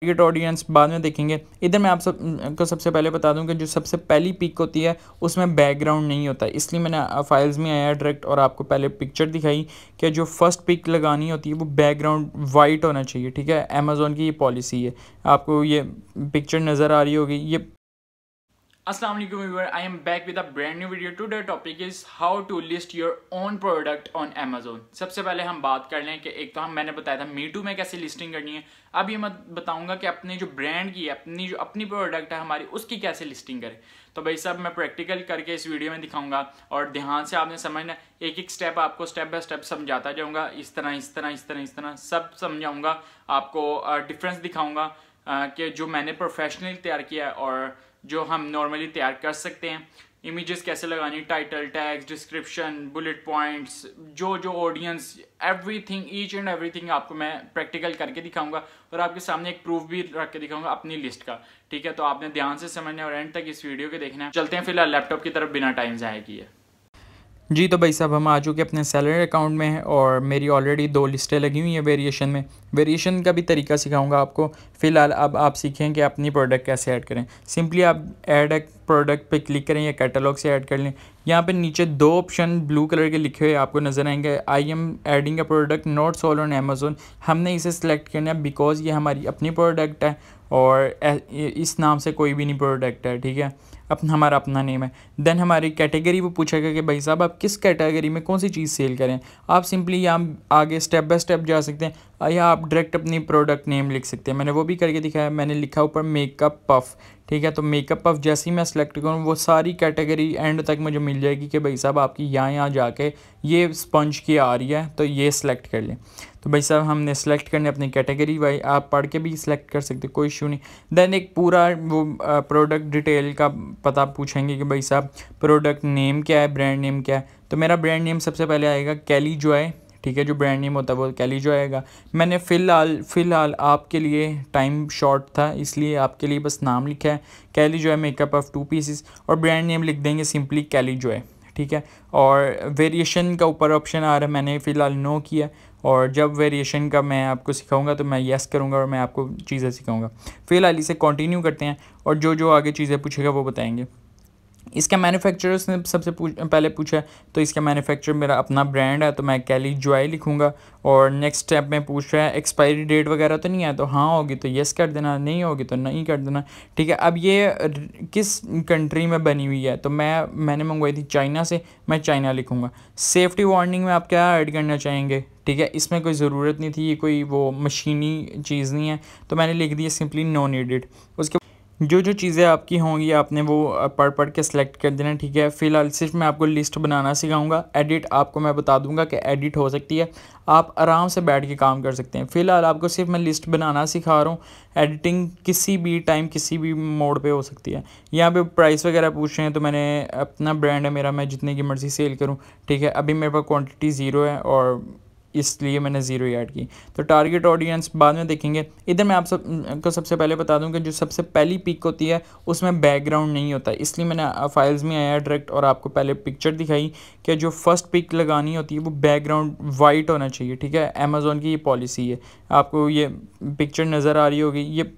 Target audience बाद में देखेंगे। इधर मैं आप सब को सबसे पहले बता दूं कि जो सबसे पहली पिक होती है उसमें बैकग्राउंड नहीं होता, इसलिए मैंने फाइल्स में आया डायरेक्ट और आपको पहले पिक्चर दिखाई कि जो फर्स्ट पिक लगानी होती है वो बैकग्राउंड वाइट होना चाहिए। ठीक है, अमेज़ॉन की ये पॉलिसी है। आपको ये पिक्चर नज़र आ रही होगी। ये अस्सलाम वालेकुम viewer, I am back with a brand new video. Today topic is how to list your own product on Amazon. सबसे पहले हम बात कर लें कि एक तो मैंने बताया था मीटू में कैसे लिस्टिंग करनी है। अब ये मैं बताऊंगा कि अपने जो ब्रांड की है, अपनी प्रोडक्ट है हमारी, उसकी कैसे लिस्टिंग करें। तो भाई साहब मैं प्रैक्टिकल करके इस वीडियो में दिखाऊंगा और ध्यान से आपने समझना, एक एक स्टेप आपको स्टेप बाय स्टेप समझाता जाऊँगा। इस तरह सब समझाऊँगा आपको, डिफरेंस दिखाऊँगा कि जो मैंने प्रोफेशनली तैयार किया है और जो हम नॉर्मली तैयार कर सकते हैं। इमेजेस कैसे लगानी, title, tags, description, bullet points, जो audience, everything, each and everything आपको मैं प्रैक्टिकल करके दिखाऊंगा और आपके सामने एक प्रूफ भी रख के दिखाऊंगा अपनी लिस्ट का। ठीक है, तो आपने ध्यान से समझना और एंड तक इस वीडियो के देखना है। चलते हैं फिलहाल लैपटॉप की तरफ बिना टाइम ज़ाया किए। जी तो भाई साहब हम आ चुके अपने सैलरी अकाउंट में है और मेरी ऑलरेडी 2 लिस्टें लगी हुई हैं वेरिएशन में। वेरिएशन का भी तरीका सिखाऊंगा आपको। फ़िलहाल अब आप सीखें कि अपनी प्रोडक्ट कैसे ऐड करें। सिंपली आप ऐड ए प्रोडक्ट पे क्लिक करें या कैटलॉग से ऐड कर लें। यहाँ पे नीचे 2 ऑप्शन ब्लू कलर के लिखे हुए आपको नज़र आएंगे। I am adding a product not sold on Amazon. हमने इसे सिलेक्ट करना है बिकॉज ये हमारी अपनी प्रोडक्ट है और इस नाम से कोई भी नहीं प्रोडक्ट है। ठीक है, हमारा अपना नेम है। देन हमारी कैटेगरी वो पूछेगा कि भाई साहब आप किस कैटेगरी में कौन सी चीज़ सेल करें। आप सिंपली यहाँ आगे स्टेप बाय स्टेप जा सकते हैं या आप डायरेक्ट अपनी प्रोडक्ट नेम लिख सकते हैं। मैंने वो भी करके दिखाया। मैंने लिखा ऊपर मेकअप पफ। ठीक है, तो मेकअप पफ जैसे ही मैं सेलेक्ट करूँ वो सारी कैटेगरी एंड तक मुझे मिल जाएगी कि भाई साहब आपकी यहाँ जाके ये स्पंज की आ रही है तो ये सिलेक्ट कर लें। तो भाई साहब हमने सेलेक्ट करने अपनी कैटेगरी, भाई आप पढ़ के भी सिलेक्ट कर सकते, कोई इशू नहीं। देन एक पूरा वो प्रोडक्ट डिटेल का पता पूछेंगे कि भाई साहब प्रोडक्ट नेम क्या है, ब्रांड नेम क्या है। तो मेरा ब्रांड नेम सबसे पहले आएगा कैली जॉय। ठीक है, जो ब्रांड नेम होता है वो कैली जॉय आएगा। मैंने फ़िलहाल आपके लिए टाइम शॉर्ट था इसलिए आपके लिए बस नाम लिखा है कैली जॉय मेकअप ऑफ 2 पीसेस और ब्रांड नेम लिख देंगे सिंपली कैली जॉय। ठीक है, और वेरिएशन का ऊपर ऑप्शन आ रहा है, मैंने फ़िलहाल नो किया और जब वेरिएशन का मैं आपको सिखाऊंगा तो मैं येस करूंगा और मैं आपको चीज़ें सिखाऊंगा। फ़िलहाल इसे कंटिन्यू करते हैं और जो आगे चीज़ें पूछेगा वो बताएंगे। इसका मैन्युफैक्चरर ने सबसे पहले पूछा, तो इसका मैन्युफैक्चरर मेरा अपना ब्रांड है तो मैं कैली जॉय लिखूंगा। और नेक्स्ट स्टेप में पूछ रहा है एक्सपायरी डेट वगैरह तो नहीं है, तो हाँ होगी तो येस कर देना, नहीं होगी तो नहीं कर देना। ठीक है, अब ये किस कंट्री में बनी हुई है, तो मैंने मंगवाई थी चाइना से, मैं चाइना लिखूंगा। सेफ्टी वार्निंग में आप क्या ऐड करना चाहेंगे। ठीक है, इसमें कोई ज़रूरत नहीं थी, ये कोई वो मशीनी चीज़ नहीं है तो मैंने लिख दिया सिंपली नो नीडेड। उसके जो चीज़ें आपकी होंगी आपने वो पढ़ के सिलेक्ट कर देना। ठीक है, फ़िलहाल सिर्फ मैं आपको लिस्ट बनाना सिखाऊंगा। एडिट आपको मैं बता दूंगा कि एडिट हो सकती है, आप आराम से बैठ के काम कर सकते हैं। फ़िलहाल आपको सिर्फ मैं लिस्ट बनाना सिखा रहा हूँ। एडिटिंग किसी भी टाइम किसी भी मोड पे हो सकती है। यहाँ पे प्राइस वगैरह पूछ रहे हैं तो मैंने अपना ब्रांड है मेरा, मैं जितने की मर्ज़ी सेल करूँ। ठीक है, अभी मेरे पास क्वान्टिटी 0 है और इसलिए मैंने 0 ऐड की। तो टारगेट ऑडियंस बाद में देखेंगे। इधर मैं आप सब को सबसे पहले बता दूं कि जो सबसे पहली पिक होती है उसमें बैकग्राउंड नहीं होता, इसलिए मैंने फाइल्स में आया डायरेक्ट और आपको पहले पिक्चर दिखाई कि जो फर्स्ट पिक लगानी होती है वो बैकग्राउंड वाइट होना चाहिए। ठीक है, अमेज़ॉन की ये पॉलिसी है। आपको ये पिक्चर नज़र आ रही होगी, ये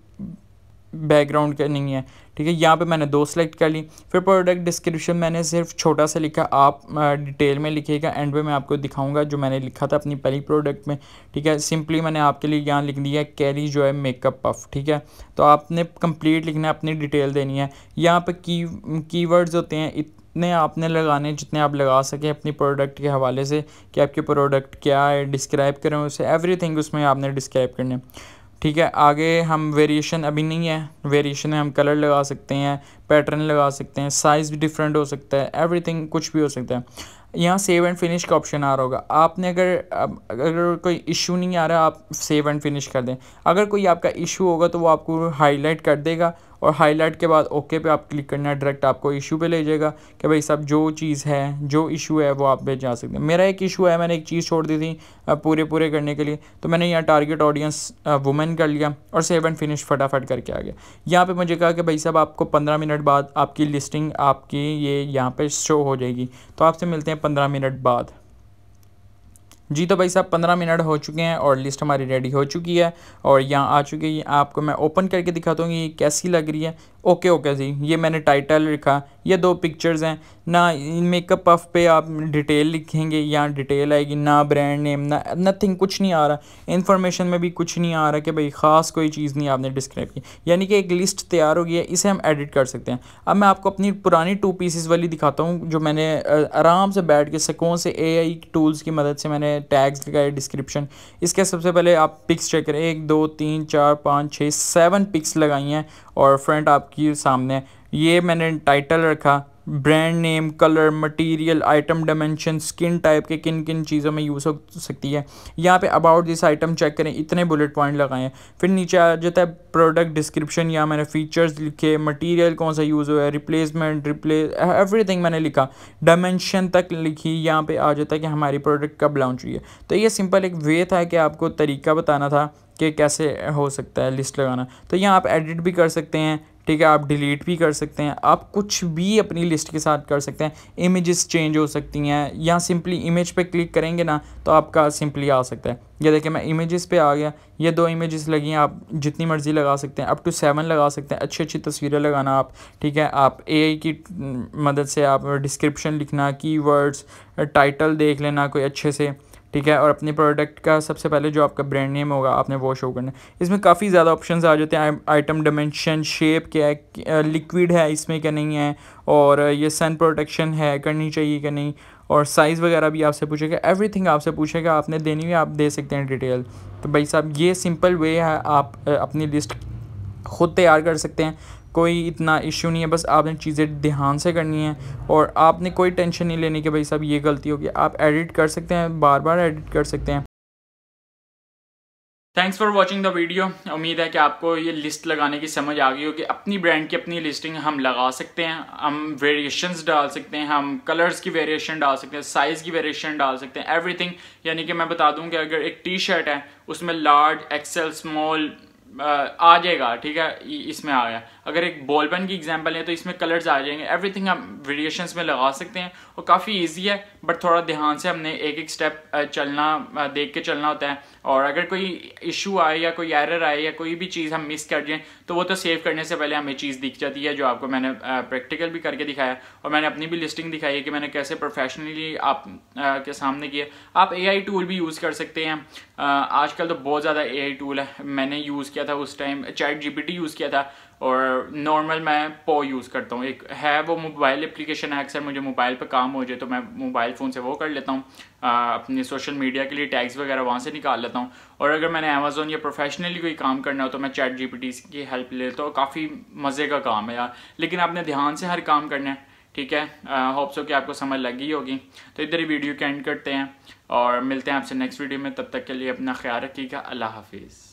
बैकग्राउंड का नहीं है। ठीक है, यहाँ पे मैंने 2 सेलेक्ट कर ली। फिर प्रोडक्ट डिस्क्रिप्शन मैंने सिर्फ छोटा सा लिखा, आप डिटेल में लिखिएगा, एंड पे मैं आपको दिखाऊंगा जो मैंने लिखा था अपनी पहली प्रोडक्ट में। ठीक है, सिंपली मैंने आपके लिए यहाँ लिख दिया कैली जॉय मेकअप पफ। ठीक है, तो आपने कंप्लीट लिखना है, अपनी डिटेल देनी है। यहाँ पे कीवर्ड्स होते हैं, इतने आपने लगाने जितने आप लगा सकें अपनी प्रोडक्ट के हवाले से कि आपके प्रोडक्ट क्या है, डिस्क्राइब करें उसे, एवरीथिंग उसमें आपने डिस्क्राइब करना है। ठीक है, आगे हम वेरिएशन अभी नहीं है, वेरिएशन में हम कलर लगा सकते हैं, पैटर्न लगा सकते हैं, साइज़ भी डिफरेंट हो सकता है, एवरीथिंग कुछ भी हो सकता है। यहाँ सेव एंड फिनिश का ऑप्शन आ रहा होगा। आपने अगर कोई इशू नहीं आ रहा आप सेव एंड फिनिश कर दें। अगर कोई आपका इशू होगा तो वो आपको हाईलाइट कर देगा और हाईलाइट के बाद ओके पे आप क्लिक करना है, डायरेक्ट आपको इशू पे ले जाएगा कि भाई साहब जो चीज़ है, जो इशू है वो आप पे जा सकते हैं। मेरा एक इशू है, मैंने एक चीज़ छोड़ दी थी पूरे करने के लिए, तो मैंने यहाँ टारगेट ऑडियंस वुमेन कर लिया और सेव एंड फिनिश फटाफट करके आ गया। यहाँ पे मुझे कहा कि भाई साहब आपको 15 मिनट बाद आपकी लिस्टिंग आपकी ये यहाँ पे शो हो जाएगी, तो आपसे मिलते हैं 15 मिनट बाद। जी तो भाई साहब 15 मिनट हो चुके हैं और लिस्ट हमारी रेडी हो चुकी है और यहाँ आ चुकी है। आपको मैं ओपन करके दिखाता हूँ ये कैसी लग रही है। ओके ओके जी, ये मैंने टाइटल लिखा, ये 2 पिक्चर्स हैं ना। मेकअप पफ पे आप डिटेल लिखेंगे, यहाँ डिटेल आएगी ना, ब्रांड नेम ना, नथिंग, कुछ नहीं आ रहा। इन्फॉर्मेशन में भी कुछ नहीं आ रहा कि भाई ख़ास कोई चीज़ नहीं आपने डिस्क्राइब की, यानी कि एक लिस्ट तैयार हो गई है। इसे हम एडिट कर सकते हैं। अब मैं आपको अपनी पुरानी 2 पीसेस वाली दिखाता हूँ जो मैंने आराम से बैठ के सुकून से AI टूल्स की मदद से मैंने टैग्स लगाए, डिस्क्रिप्शन। इसके सबसे पहले आप पिक्स चेक करें, 1 2 3 4 5 6 7 पिक्स लगाई हैं और फ्रंट आपकी सामने है। ये मैंने टाइटल रखा, brand name, colour, material, item dimension, skin type के किन किन चीज़ों में यूज़ हो सकती है। यहाँ पे अबाउट दिस आइटम चेक करें, इतने बुलेट पॉइंट लगाए हैं। फिर नीचे आ जाता है प्रोडक्ट डिस्क्रिप्शन, यहाँ मैंने फीचर्स लिखे, मटेरियल कौन सा यूज़ हुआ है, रिप्लेसमेंट, एवरीथिंग मैंने लिखा, डायमेंशन तक लिखी। यहाँ पे आ जाता है कि हमारी प्रोडक्ट कब लॉन्च हुई है। तो ये सिंपल एक वे था कि आपको तरीका बताना था कि कैसे हो सकता है लिस्ट लगाना। तो यहाँ आप एडिट भी कर सकते हैं, ठीक है, आप डिलीट भी कर सकते हैं, आप कुछ भी अपनी लिस्ट के साथ कर सकते हैं। इमेजेस चेंज हो सकती हैं, यहाँ सिंपली इमेज पे क्लिक करेंगे ना तो आपका सिंपली आ सकता है। ये देखिए मैं इमेजेस पे आ गया, ये 2 इमेजेस लगी हैं, आप जितनी मर्जी लगा सकते हैं, अप टू 7 लगा सकते हैं। अच्छी अच्छी तस्वीरें लगाना आप, ठीक है। आप AI की मदद से आप डिस्क्रिप्शन लिखना, कीवर्ड्स, टाइटल देख लेना कोई अच्छे से, ठीक है। और अपने प्रोडक्ट का सबसे पहले जो आपका ब्रांड नेम होगा आपने वो शो करना है। इसमें काफ़ी ज़्यादा ऑप्शंस आ जाते हैं, आइटम डायमेंशन, शेप क्या है, लिक्विड है इसमें क्या नहीं है, और ये सन प्रोटेक्शन है करनी चाहिए कि नहीं, और साइज़ वगैरह भी आपसे पूछेगा, एवरीथिंग आपसे पूछेगा, आपने देनी हुई आप दे सकते हैं डिटेल। तो भाई साहब ये सिंपल वे है, आप अपनी लिस्ट खुद तैयार कर सकते हैं। कोई इतना इशू नहीं है, बस आपने चीज़ें ध्यान से करनी है और आपने कोई टेंशन नहीं लेनी कि भाई साहब ये गलती होगी। आप एडिट कर सकते हैं, बार बार एडिट कर सकते हैं। Thanks for watching the video. उम्मीद है कि आपको ये लिस्ट लगाने की समझ आ गई हो कि अपनी ब्रांड की अपनी लिस्टिंग हम लगा सकते हैं, हम वेरिएशंस डाल सकते हैं, हम कलर्स की वेरिएशन डाल सकते हैं, साइज़ की वेरिएशन डाल सकते हैं, एवरीथिंग। यानी कि मैं बता दूं कि अगर एक टी शर्ट है उसमें लार्ज, एक्सेल, स्मॉल आ जाएगा, ठीक है, इसमें आ गया। अगर एक बॉल पेन की एग्जांपल है तो इसमें कलर्स आ जाएंगे, एवरीथिंग हम वेरिएशंस में लगा सकते हैं और काफ़ी इजी है। बट थोड़ा ध्यान से हमने एक एक स्टेप चलना, देख के चलना होता है। और अगर कोई इशू आए या कोई एरर आए या कोई भी चीज़ हम मिस कर जाएं तो वो तो सेव करने से पहले हमें चीज़ दिख जाती है, जो आपको मैंने प्रैक्टिकल भी करके दिखाया और मैंने अपनी भी लिस्टिंग दिखाई है कि मैंने कैसे प्रोफेशनली आप के सामने किया। आप AI टूल भी यूज़ कर सकते हैं। आजकल तो बहुत ज़्यादा AI टूल है। मैंने यूज़ किया था उस टाइम ChatGPT यूज़ किया था, और नॉर्मल मैं पो यूज़ करता हूँ। एक है वो मोबाइल एप्लीकेशन है, अक्सर मुझे मोबाइल पे काम हो जाए तो मैं मोबाइल फ़ोन से वो कर लेता हूँ, अपने सोशल मीडिया के लिए टैग्स वगैरह वहाँ से निकाल लेता हूँ। और अगर मैंने अमेज़ोन या प्रोफेशनली कोई काम करना हो तो मैं ChatGPT की हेल्प ले लेता हूँ। काफ़ी मज़े का काम है यार, लेकिन आपने ध्यान से हर काम करना है, ठीक है। होप सो कि आपको समझ लगी होगी। तो इधर ही वीडियो के एंड करते हैं और मिलते हैं आपसे नेक्स्ट वीडियो में। तब तक के लिए अपना ख्याल रखिएगा। अल्लाह हाफिज़।